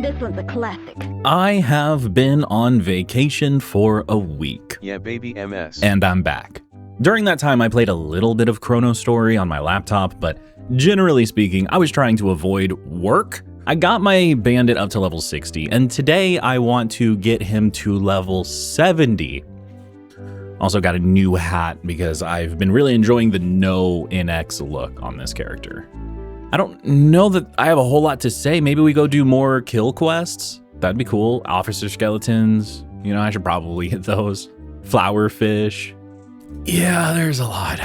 This one's a classic. I have been on vacation for a week. Yeah, baby MS. And I'm back. During that time, I played a little bit of Chrono Story on my laptop, but generally speaking, I was trying to avoid work. I got my bandit up to level 60, and today I want to get him to level 70. Also got a new hat because I've been really enjoying the no NX look on this character. I don't know that I have a whole lot to say. Maybe we go do more kill quests. That'd be cool. Officer skeletons. You know, I should probably hit those. Flower fish. Yeah, there's a lot.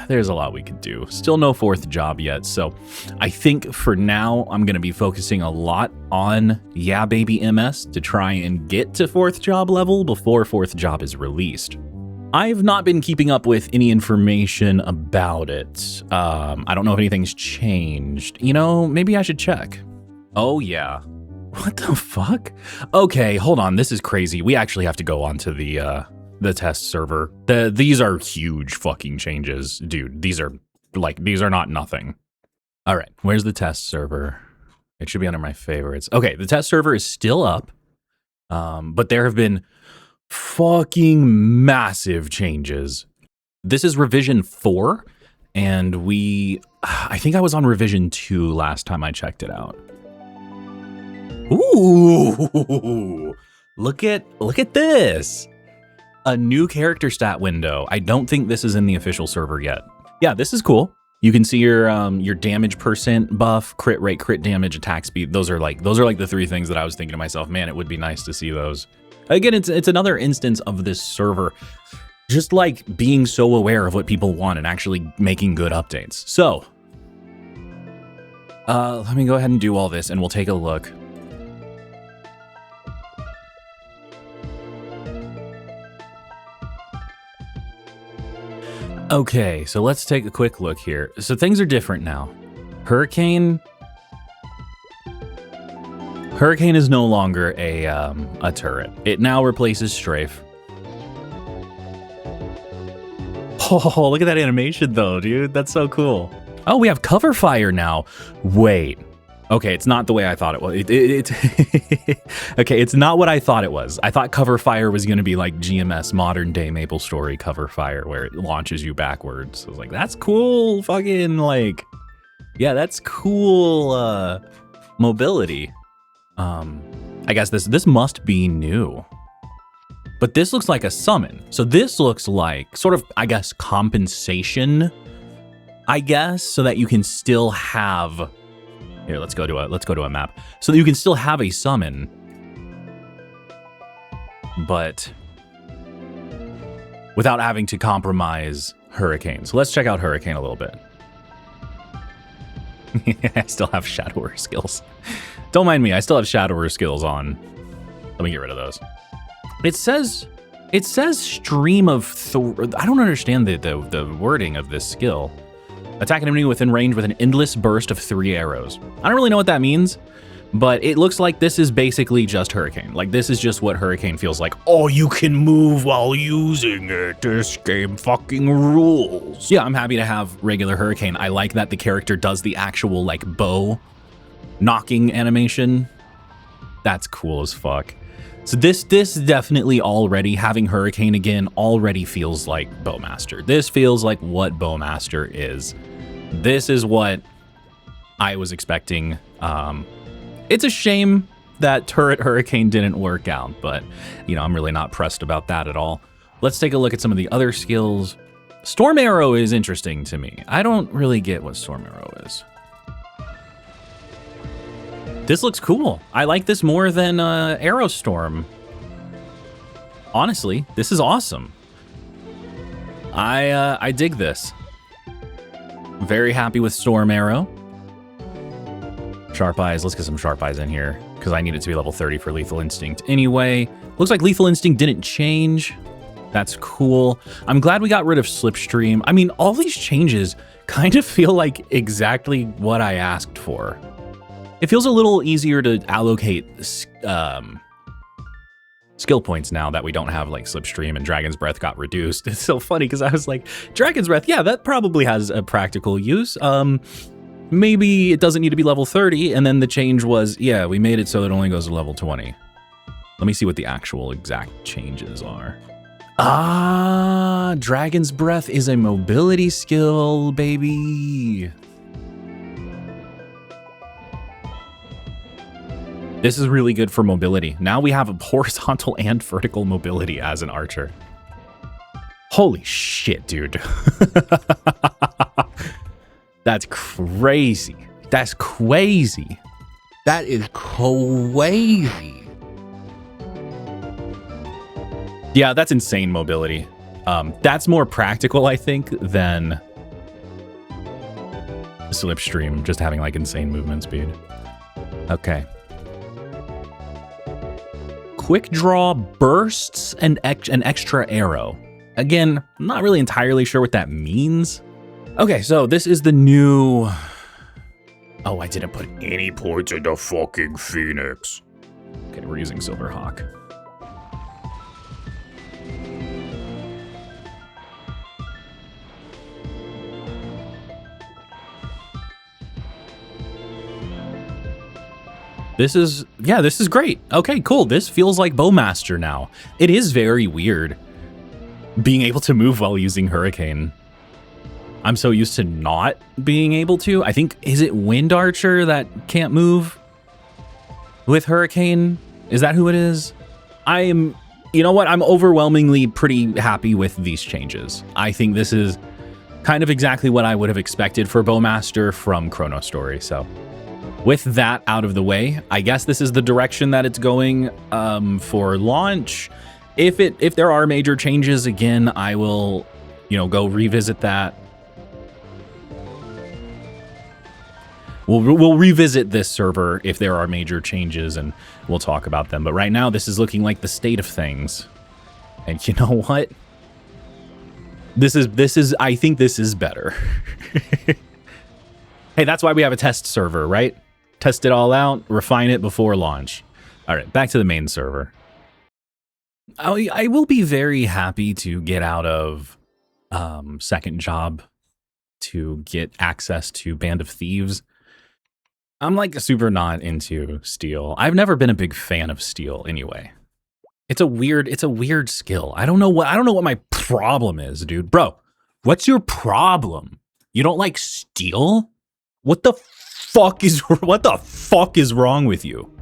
There's a lot we could do. Still no 4th job yet. So I think for now, I'm going to be focusing a lot on Yeah Baby MS to try and get to 4th job level before 4th job is released. I've not been keeping up with any information about it. I don't know if anything's changed. You know, maybe I should check. Oh, yeah. What the fuck? Okay, hold on. This is crazy. We actually have to go onto the test server. These are huge fucking changes. Dude, these are not nothing. All right, where's the test server? It should be under my favorites. Okay, the test server is still up, but there have been fucking massive changes. This is revision 4, and I think I was on revision 2 last time I checked it out. Ooh, look at this. A new character stat window. I don't think this is in the official server yet. Yeah, this is cool. You can see your damage percent buff, crit rate, crit damage, attack speed. Those are like the 3 things that I was thinking to myself, man, it would be nice to see those. Again, it's another instance of this server just like being so aware of what people want and actually making good updates. So, let me go ahead and do all this and we'll take a look. Okay, so let's take a quick look here. So things are different now. Hurricane is no longer a turret. It now replaces strafe. Oh, look at that animation though, dude. That's so cool. Oh, we have cover fire now. Wait. Okay, it's not the way I thought it was. Okay, it's not what I thought it was. I thought cover fire was gonna be like GMS modern day MapleStory cover fire where it launches you backwards. I was like, that's cool, fucking like, yeah, that's cool mobility. I guess this must be new. But this looks like a summon. So this looks like sort of, I guess, compensation, I guess, so that you can still have. Here, let's go to a map. So that you can still have a summon, but without having to compromise Hurricane. So let's check out Hurricane a little bit. I still have Shadower skills. Don't mind me, I still have Shadower skills on. Let me get rid of those. It says stream of I don't understand the wording of this skill. Attack an enemy within range with an endless burst of 3 arrows. I don't really know what that means, but it looks like this is basically just Hurricane. Like, this is just what Hurricane feels like. Oh, you can move while using it. This game fucking rules. Yeah, I'm happy to have regular Hurricane. I like that the character does the actual, like, bow knocking animation. That's cool as fuck. So this definitely already, having Hurricane again, already feels like Bowmaster. This feels like what Bowmaster is. This is what I was expecting. It's a shame that Turret Hurricane didn't work out, but, you know, I'm really not pressed about that at all. Let's take a look at some of the other skills. Storm Arrow is interesting to me. I don't really get what Storm Arrow is. This looks cool. I like this more than Aerostorm. Honestly, this is awesome. I dig this. Very happy with Storm Arrow. Sharp Eyes, let's get some Sharp Eyes in here because I need it to be level 30 for Lethal Instinct anyway. Looks like Lethal Instinct didn't change. That's cool. I'm glad we got rid of Slipstream. I mean, all these changes kind of feel like exactly what I asked for. It feels a little easier to allocate skill points now that we don't have like Slipstream and Dragon's Breath got reduced. It's so funny because I was like, Dragon's Breath, yeah, that probably has a practical use. maybe it doesn't need to be level 30, and then the change was, yeah, we made it so it only goes to level 20. Let me see what the actual exact changes are. Ah, Dragon's Breath is a mobility skill, baby. This is really good for mobility. Now we have a horizontal and vertical mobility as an archer. Holy shit, dude. That's crazy. That's crazy. That is crazy. Yeah, that's insane mobility. That's more practical, I think, than Slipstream, just having like insane movement speed. Okay. Quick draw bursts and an extra arrow. Again, I'm not really entirely sure what that means. Okay, so this is the new... Oh, I didn't put any points into fucking Phoenix. Okay, we're using Silverhawk. This is great. Okay, cool. This feels like Bowmaster now. It is very weird being able to move while using Hurricane. I'm so used to not being able to. I think, is it Wind Archer that can't move with Hurricane? Is that who it is? You know what? I'm overwhelmingly pretty happy with these changes. I think this is kind of exactly what I would have expected for Bowmaster from Chrono Story, so... With that out of the way, I guess this is the direction that it's going for launch. If there are major changes, again, I will, go revisit that. We'll revisit this server if there are major changes, and we'll talk about them. But right now, this is looking like the state of things. And you know what? I think this is better. Hey, that's why we have a test server, right? Test it all out, refine it before launch. All right, back to the main server. I will be very happy to get out of second job to get access to Band of Thieves. I'm like super not into steel. I've never been a big fan of steel anyway. It's a weird skill. I don't know what my problem is, dude. Bro, what's your problem? You don't like steel? What the fuck is wrong with you?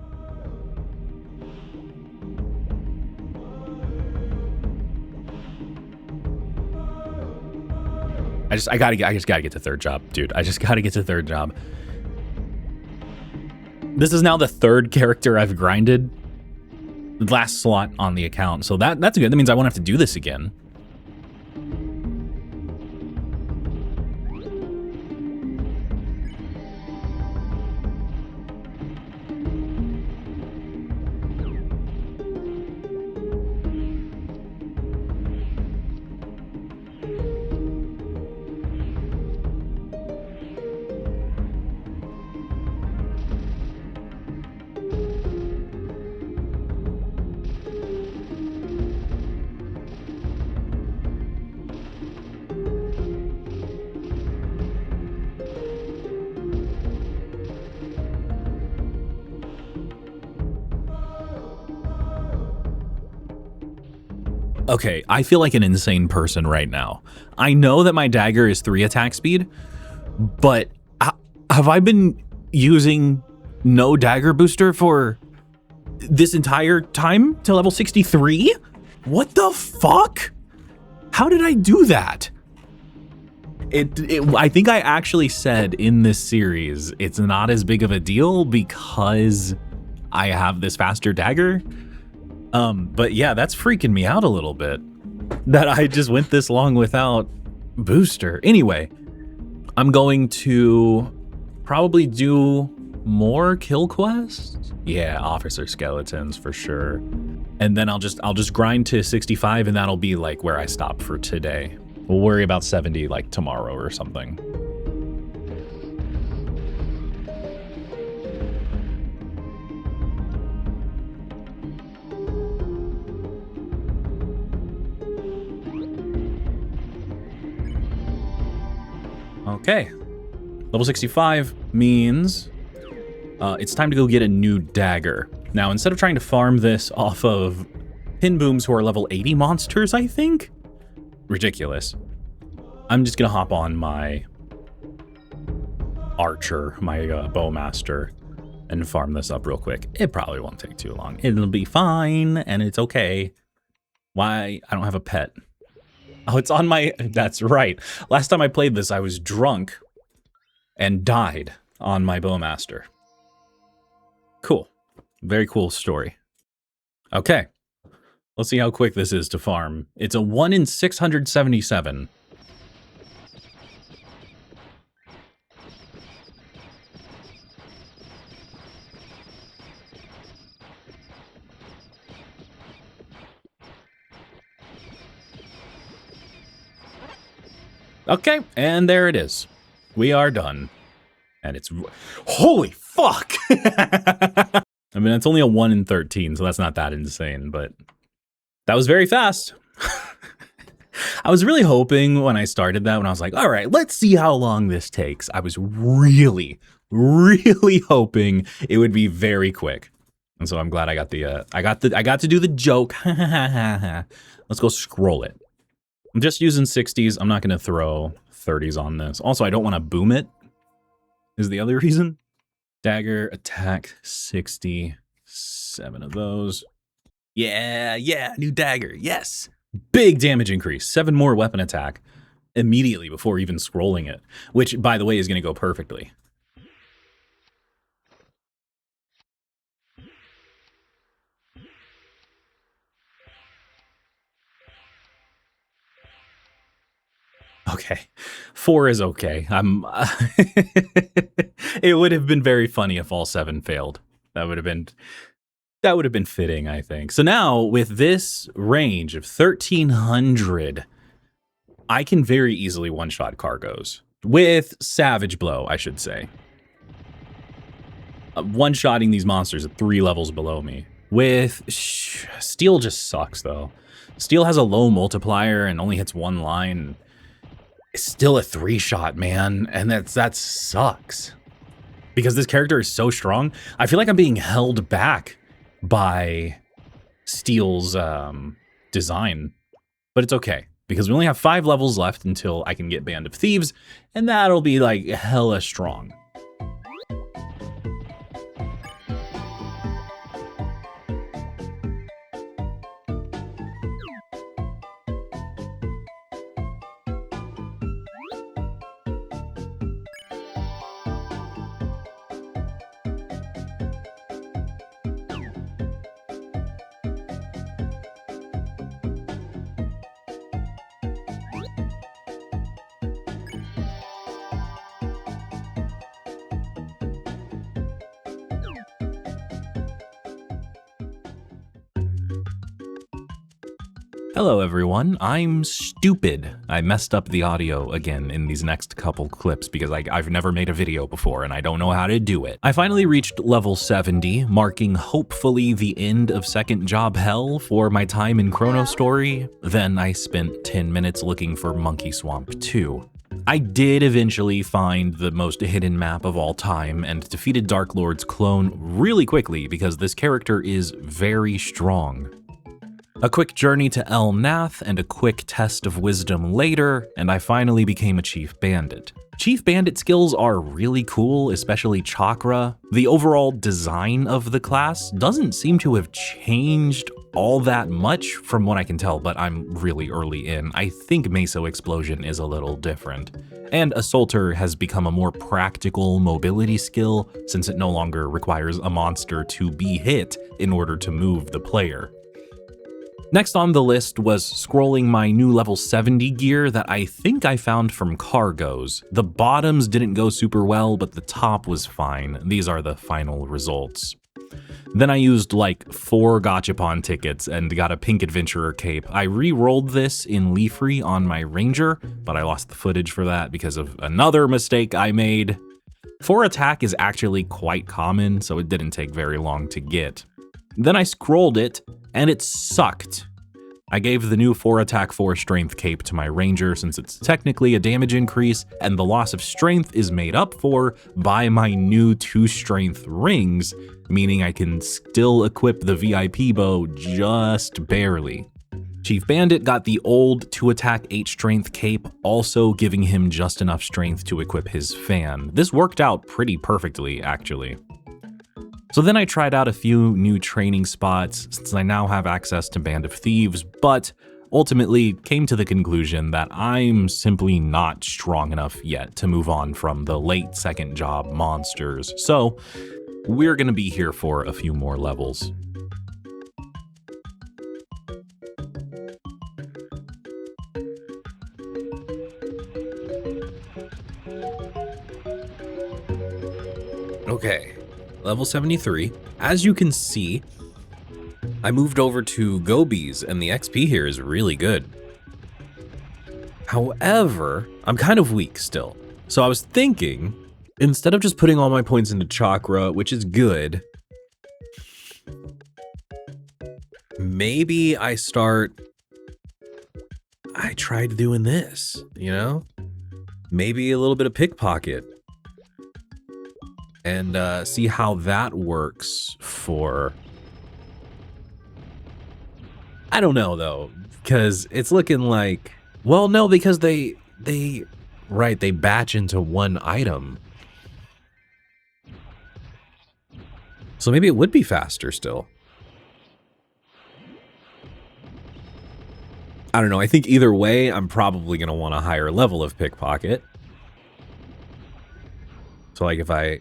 I just gotta get to third job, dude. I just gotta get to third job. This is now the third character I've grinded. The last slot on the account, so that's good. That means I won't have to do this again. Okay, I feel like an insane person right now. I know that my dagger is 3 attack speed, but have I been using no dagger booster for this entire time to level 63? What the fuck? How did I do that? I think I actually said in this series, it's not as big of a deal because I have this faster dagger. But yeah, that's freaking me out a little bit that I just went this long without booster. Anyway, I'm going to probably do more kill quests. Yeah, officer skeletons for sure. And then I'll just grind to 65 and that'll be like where I stop for today. We'll worry about 70 like tomorrow or something. Okay, Level 65 means it's time to go get a new dagger. Now, instead of trying to farm this off of pin booms who are level 80 monsters, I think, ridiculous, I'm just gonna hop on my archer, my bowmaster, and farm this up real quick. It probably won't take too long. It'll be fine, and it's okay. Why? I don't have a pet. Oh, it's on my... That's right. Last time I played this, I was drunk and died on my bowmaster. Cool. Very cool story. Okay. Let's see how quick this is to farm. It's a 1 in 677. Okay, and there it is. We are done. And it's... Holy fuck! I mean, it's only a 1 in 13, so that's not that insane, but... That was very fast. I was really hoping when I started that, when I was like, all right, let's see how long this takes. I was really, really hoping it would be very quick. And so I'm glad I got the, I got to do the joke. Let's go scroll it. I'm just using 60s. I'm not going to throw 30s on this. Also, I don't want to boom it, is the other reason. Dagger, attack, 60, 7 of those. Yeah, new dagger, yes. Big damage increase, 7 more weapon attack immediately before even scrolling it, which, by the way, is going to go perfectly. Okay, 4 is okay. It would have been very funny if all 7 failed. That would have been fitting, I think. So now, with this range of 1,300, I can very easily one-shot cargoes. With Savage Blow, I should say. One-shotting these monsters at 3 levels below me. With... Steel just sucks, though. Steel has a low multiplier and only hits 1 line. It's still a 3-shot, man, and that sucks. Because this character is so strong, I feel like I'm being held back by Steel's design, but it's okay because we only have 5 levels left until I can get Band of Thieves, and that'll be like hella strong. Hello everyone, I'm stupid. I messed up the audio again in these next couple clips because I've never made a video before and I don't know how to do it. I finally reached level 70, marking hopefully the end of second job hell for my time in Chrono Story. Then I spent 10 minutes looking for Monkey Swamp 2. I did eventually find the most hidden map of all time and defeated Dark Lord's clone really quickly because this character is very strong. A quick journey to El Nath and a quick test of wisdom later, and I finally became a Chief Bandit. Chief Bandit skills are really cool, especially Chakra. The overall design of the class doesn't seem to have changed all that much from what I can tell, but I'm really early in. I think Meso Explosion is a little different. And Assaulter has become a more practical mobility skill since it no longer requires a monster to be hit in order to move the player. Next on the list was scrolling my new level 70 gear that I think I found from cargoes. The bottoms didn't go super well, but the top was fine. These are the final results. Then I used like 4 gachapon tickets and got a pink adventurer cape. I re-rolled this in Leafree on my ranger, but I lost the footage for that because of another mistake I made. 4 attack is actually quite common, so it didn't take very long to get. Then I scrolled it, and it sucked. I gave the new 4 attack 4 strength cape to my ranger since it's technically a damage increase, and the loss of strength is made up for by my new 2 strength rings, meaning I can still equip the VIP bow just barely. Chief Bandit got the old 2 attack 8 strength cape, also giving him just enough strength to equip his fan. This worked out pretty perfectly, actually. So then I tried out a few new training spots since I now have access to Band of Thieves, but ultimately came to the conclusion that I'm simply not strong enough yet to move on from the late second job monsters. So we're gonna be here for a few more levels. Okay. Level 73. As you can see, I moved over to Gobies and the XP here is really good. However, I'm kind of weak still. So I was thinking, instead of just putting all my points into chakra, which is good, maybe I tried doing this, you know? Maybe a little bit of pickpocket. And see how that works for... I don't know, though, because it's looking like... Well, no, because they batch into one item. So maybe it would be faster still. I don't know, I think either way, I'm probably going to want a higher level of pickpocket. So like if I...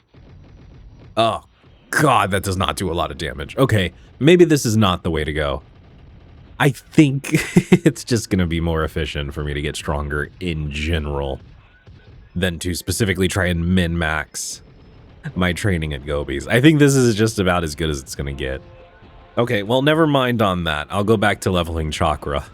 Oh, God, that does not do a lot of damage. Okay, maybe this is not the way to go. I think it's just going to be more efficient for me to get stronger in general than to specifically try and min-max my training at Gobies. I think this is just about as good as it's going to get. Okay, well, never mind on that. I'll go back to leveling chakra.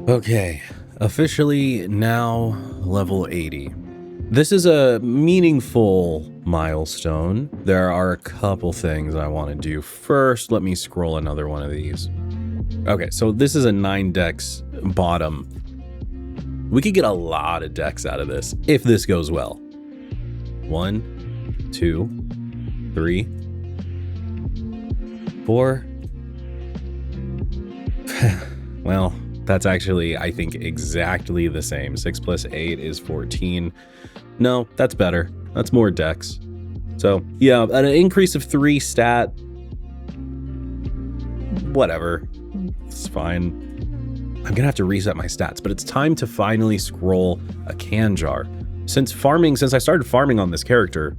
Okay, officially now level 80. This is a meaningful milestone. There are a couple things I want to do. First, let me scroll another one of these. Okay, so this is a 9 dex bottom. We could get a lot of decks out of this if this goes well. 1, 2, 3, 4. Well, that's actually, I think, exactly the same. 6 plus 8 is 14. No, that's better. That's more dex. So, yeah, an increase of 3 stat. Whatever. It's fine. I'm gonna have to reset my stats, but it's time to finally scroll a can jar. Since I started farming on this character,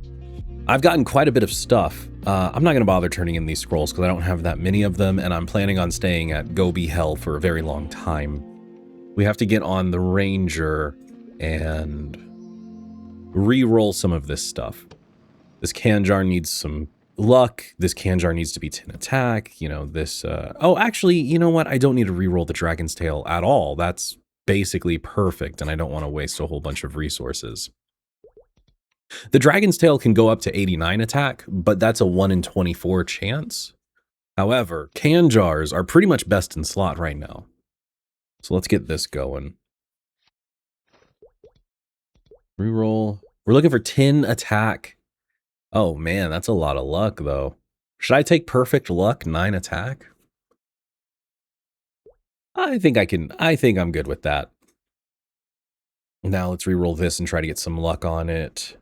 I've gotten quite a bit of stuff. I'm not going to bother turning in these scrolls because I don't have that many of them, and I'm planning on staying at Gobi Hell for a very long time. We have to get on the Ranger and re-roll some of this stuff. This can jar needs some luck. This can jar needs to be 10 attack. You know, this... Oh, actually, you know what? I don't need to re-roll the Dragon's Tail at all. That's basically perfect, and I don't want to waste a whole bunch of resources. The Dragon's Tail can go up to 89 attack, but that's a 1 in 24 chance. However, can jars are pretty much best in slot right now. So let's get this going. Reroll. We're looking for 10 attack. Oh man, that's a lot of luck though. Should I take perfect luck, 9 attack? I think I'm good with that. Now let's re-roll this and try to get some luck on it.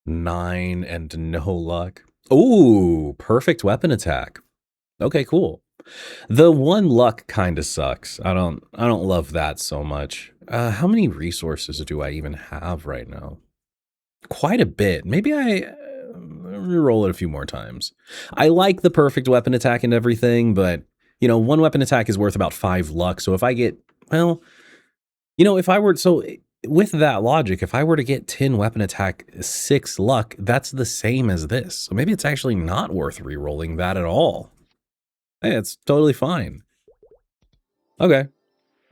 Nine and no luck. Ooh, perfect weapon attack. Okay, cool. The one luck kind of sucks. I don't love that so much. How many resources do I even have right now? Quite a bit. Maybe I re-roll it a few more times. I like the perfect weapon attack and everything, but you know, one weapon attack is worth about 5 luck. So if I get, well, you know, if I were, so with that logic, if I were to get 10 weapon attack, 6 luck, that's the same as this. So maybe it's actually not worth re-rolling that at all. Hey, it's totally fine. Okay,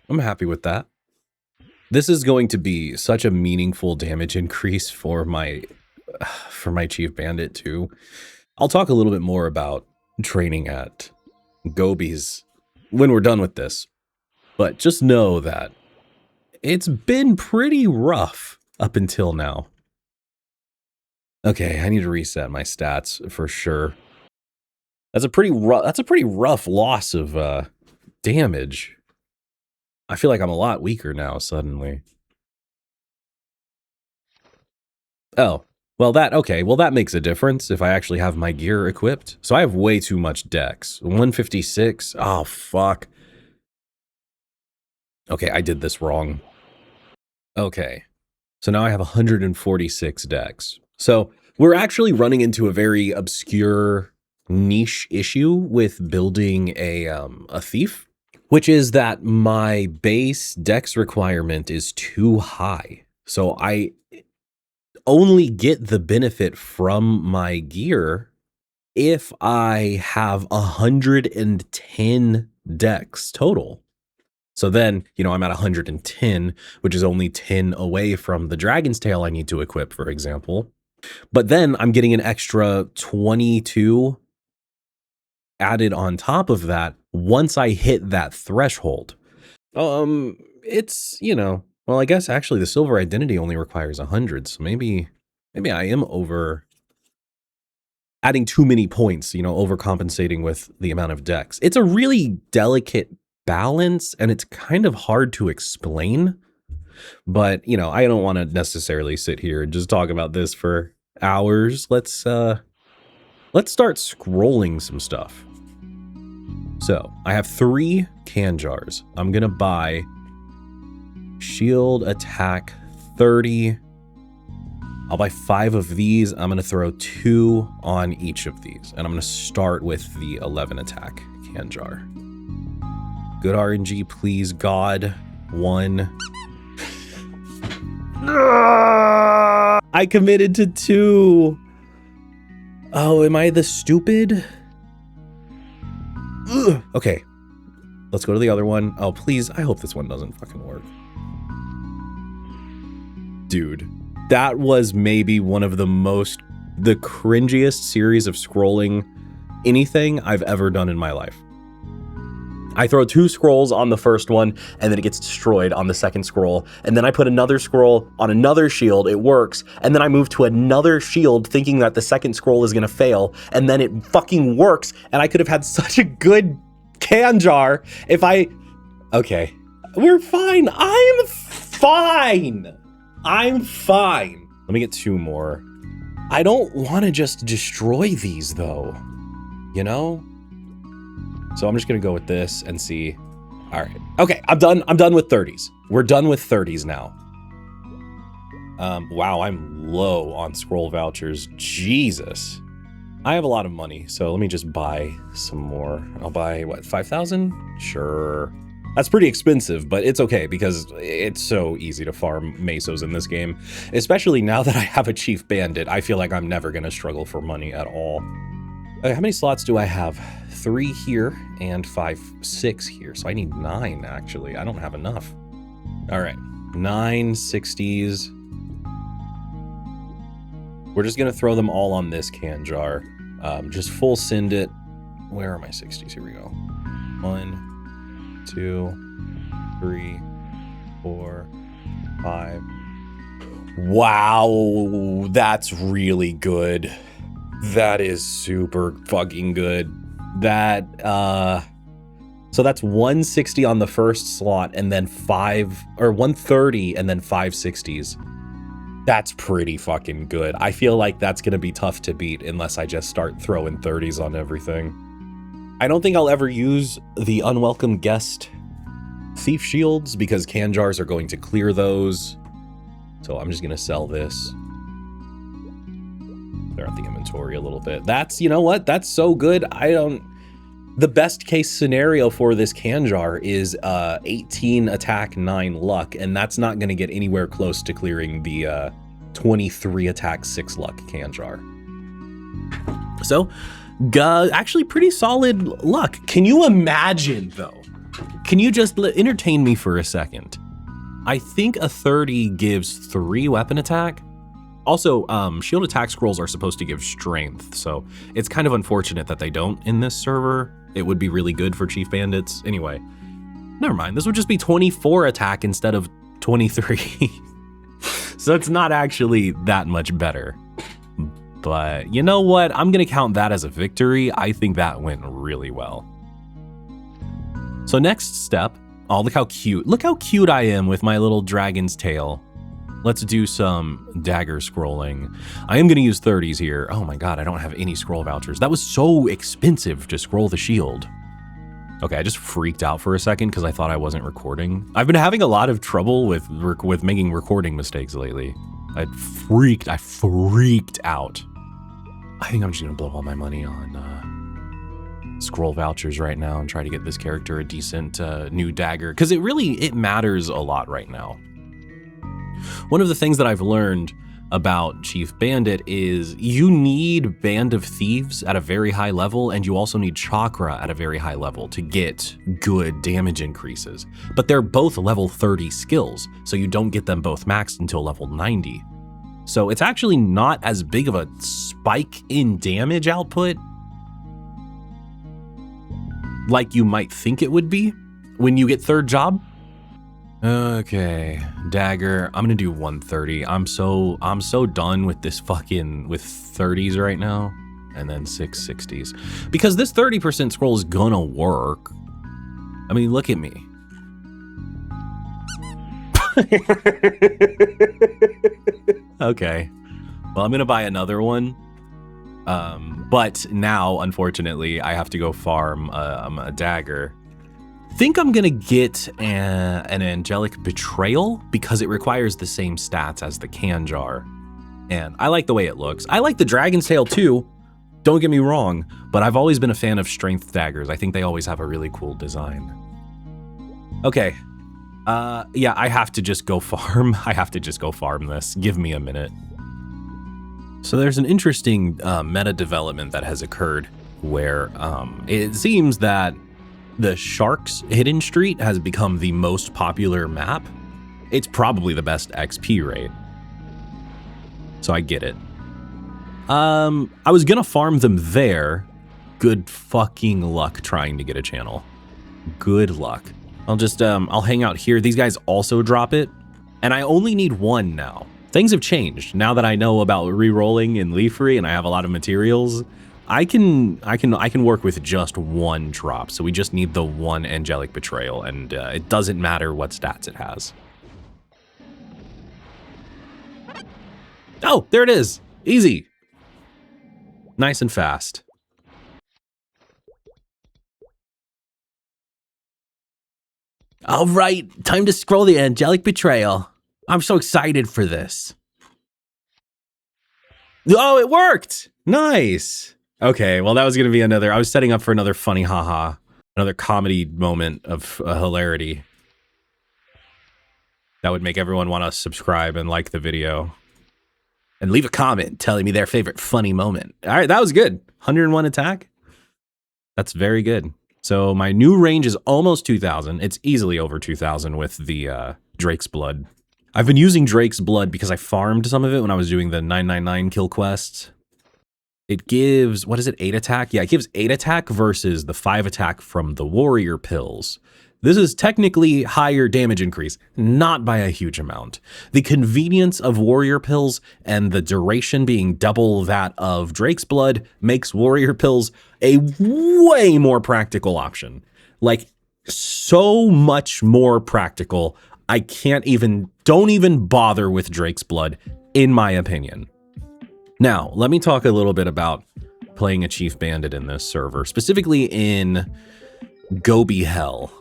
I'm happy with that. This is going to be such a meaningful damage increase for my Chief Bandit too. I'll talk a little bit more about training at Gobies when we're done with this, but just know that it's been pretty rough up until now. Okay, I need to reset my stats for sure. That's a pretty rough loss of damage. I feel like I'm a lot weaker now suddenly. Oh, well that makes a difference if I actually have my gear equipped. So I have way too much dex. 156. Oh fuck. Okay, I did this wrong. Okay. So now I have 146 dex. So we're actually running into a very obscure niche issue with building a thief, which is that my base dex requirement is too high. So I only get the benefit from my gear if I have 110 dex total. So then, you know, I'm at 110, which is only 10 away from the Dragon's Tail I need to equip, for example. But then I'm getting an extra 22 added on top of that once I hit that threshold. It's, you know, well, I guess actually the Silver Identity only requires 100, so maybe I am over adding too many points, you know, overcompensating with the amount of dex. It's a really delicate balance, and it's kind of hard to explain. But, you know, I don't want to necessarily sit here and just talk about this for hours. Let's start scrolling some stuff. So, I have 3 can jars. I'm going to buy shield attack 30. I'll buy 5 of these. I'm going to throw 2 on each of these. And I'm going to start with the 11 attack can jar. Good RNG, please, God. 1. I committed to 2. Oh, am I the stupid? Ugh. Okay. Let's go to the other one. Oh, please. I hope this one doesn't fucking work. Dude, that was maybe one of the cringiest series of scrolling anything I've ever done in my life. I throw 2 scrolls on the first one, and then it gets destroyed on the second scroll. And then I put another scroll on another shield, it works. And then I move to another shield thinking that the second scroll is gonna fail, and then it fucking works, and I could have had such a good can jar if okay, we're fine, I'm fine. Let me get 2 more. I don't wanna just destroy these though, you know? So I'm just gonna go with this and see. All right, okay, I'm done with 30s. We're done with 30s now. Wow, I'm low on scroll vouchers, Jesus. I have a lot of money, so let me just buy some more. I'll buy, what, 5,000? Sure. That's pretty expensive, but it's okay because it's so easy to farm mesos in this game. Especially now that I have a Chief Bandit, I feel like I'm never gonna struggle for money at all. Okay, how many slots do I have? 3 here and 6 here. So I need 9 actually. I don't have enough. All right, 9 60s. We're just gonna throw them all on this can jar. Just full send it. Where are my 60s? Here we go. 1, 2, 3, 4, 5. Wow, that's really good. That is super fucking good. That, so that's 160 on the first slot and then 130 and then 560s. That's pretty fucking good. I feel like that's going to be tough to beat unless I just start throwing 30s on everything. I don't think I'll ever use the unwelcome guest thief shields because Kanjars are going to clear those. So I'm just going to sell this. Clear out the inventory a little bit. That's, you know what? That's so good. The best case scenario for this Kanjar is 18 attack, 9 luck, and that's not going to get anywhere close to clearing the 23 attack, 6 luck Kanjar. So, actually pretty solid luck. Can you imagine, though? Can you just entertain me for a second? I think a 30 gives 3 weapon attack. Also, shield attack scrolls are supposed to give strength, so it's kind of unfortunate that they don't in this server. It would be really good for Chief Bandits. Anyway, never mind. This would just be 24 attack instead of 23. So it's not actually that much better. But you know what? I'm going to count that as a victory. I think that went really well. So next step. Oh, look how cute I am with my little dragon's tail. Let's do some dagger scrolling. I am going to use 30s here. Oh my god, I don't have any scroll vouchers. That was so expensive to scroll the shield. Okay, I just freaked out for a second because I thought I wasn't recording. I've been having a lot of trouble with making recording mistakes lately. I freaked out. I think I'm just going to blow all my money on scroll vouchers right now and try to get this character a decent new dagger, because it matters a lot right now. One of the things that I've learned about Chief Bandit is you need Band of Thieves at a very high level, and you also need Chakra at a very high level to get good damage increases. But they're both level 30 skills, so you don't get them both maxed until level 90. So it's actually not as big of a spike in damage output like you might think it would be when you get third job. Okay, dagger. I'm gonna do 130. I'm so done with this with 30s right now, and then 660s, because this 30% scroll is gonna work. I mean, look at me. Okay, well, I'm gonna buy another one. But now, unfortunately, I have to go farm a dagger. Think I'm gonna get an angelic betrayal because it requires the same stats as the Kanjar, and I like the way it looks. I like the dragon's tail too, don't get me wrong, but I've always been a fan of strength daggers. I think they always have a really cool design. Okay, yeah, I have to just go farm. I have to just go farm this. Give me a minute. So there's an interesting meta development that has occurred where it seems that the Shark's Hidden Street has become the most popular map. It's probably the best XP rate, so I get it. I was gonna farm them there. Good fucking luck trying to get a channel. Good luck. I'll just, I'll hang out here. These guys also drop it, and I only need 1 now. Things have changed now that I know about re-rolling and leafery, and I have a lot of materials. I can work with just 1 drop, so we just need the 1 angelic betrayal, and it doesn't matter what stats it has. Oh, there it is. Easy. Nice and fast. All right, time to scroll the angelic betrayal. I'm so excited for this. Oh, it worked. Nice. Okay, well, that was going to be another, I was setting up for another funny haha, another comedy moment of hilarity. That would make everyone want to subscribe and like the video. And leave a comment telling me their favorite funny moment. All right, that was good. 101 attack. That's very good. So my new range is almost 2,000. It's easily over 2,000 with the Drake's Blood. I've been using Drake's Blood because I farmed some of it when I was doing the 999 kill quest. It gives, what is it, 8 attack? Yeah, it gives 8 attack versus the 5 attack from the warrior pills. This is technically higher damage increase, not by a huge amount. The convenience of warrior pills and the duration being double that of Drake's Blood makes warrior pills a way more practical option. Like, so much more practical. Don't even bother with Drake's Blood, in my opinion. Now, let me talk a little bit about playing a Chief Bandit in this server, specifically in Gobi Hell.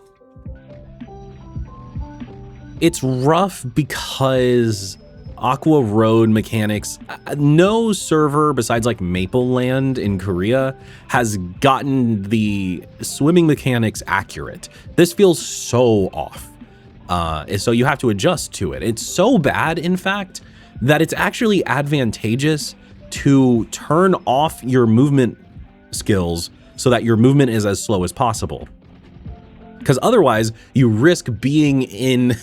It's rough because Aqua Road mechanics, no server besides like Maple Land in Korea has gotten the swimming mechanics accurate. This feels so off. So you have to adjust to it. It's so bad, in fact, that it's actually advantageous to turn off your movement skills so that your movement is as slow as possible. Because otherwise, you risk being in...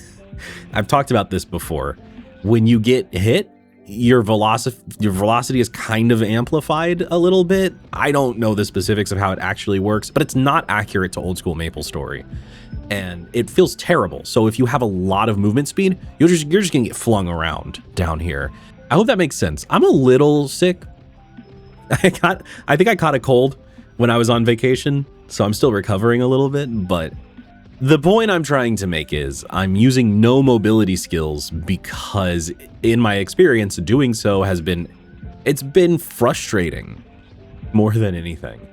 I've talked about this before. When you get hit, your velocity is kind of amplified a little bit. I don't know the specifics of how it actually works, but it's not accurate to old school Maple Story. And it feels terrible. So if you have a lot of movement speed, you're just gonna get flung around down here. I hope that makes sense. I'm a little sick. I think I caught a cold when I was on vacation, so I'm still recovering a little bit, but the point I'm trying to make is I'm using no mobility skills because in my experience doing so it's been frustrating more than anything.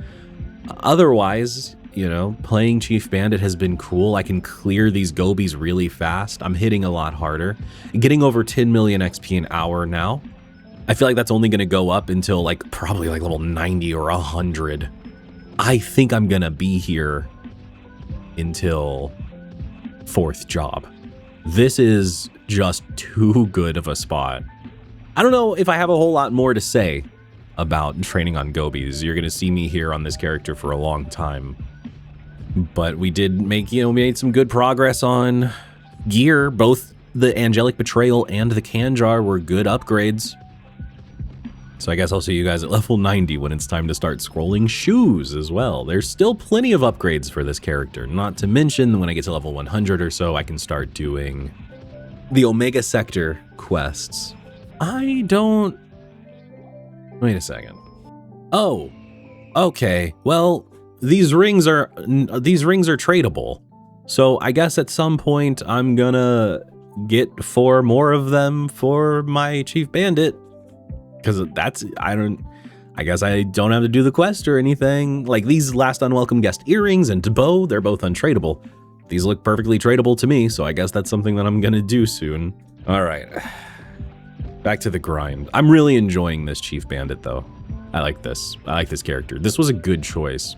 Otherwise, you know, playing Chief Bandit has been cool. I can clear these Gobies really fast. I'm hitting a lot harder. Getting over 10 million XP an hour now. I feel like that's only going to go up until like probably like level 90 or 100. I think I'm going to be here until 4th job. This is just too good of a spot. I don't know if I have a whole lot more to say about training on Gobies. You're going to see me here on this character for a long time. But we did made some good progress on gear. Both the Angelic Betrayal and the Kanjar were good upgrades. So I guess I'll see you guys at level 90 when it's time to start scrolling shoes as well. There's still plenty of upgrades for this character, not to mention when I get to level 100 or so, I can start doing the Omega Sector quests. Wait a second. Oh, okay. Well, these rings are tradable. So I guess at some point I'm gonna get 4 more of them for my Chief Bandit. Because I guess I don't have to do the quest or anything. Like these last unwelcome guest earrings and bow, they're both untradeable. These look perfectly tradable to me, so I guess that's something that I'm gonna do soon. All right, back to the grind. I'm really enjoying this Chief Bandit though. I like this character. This was a good choice.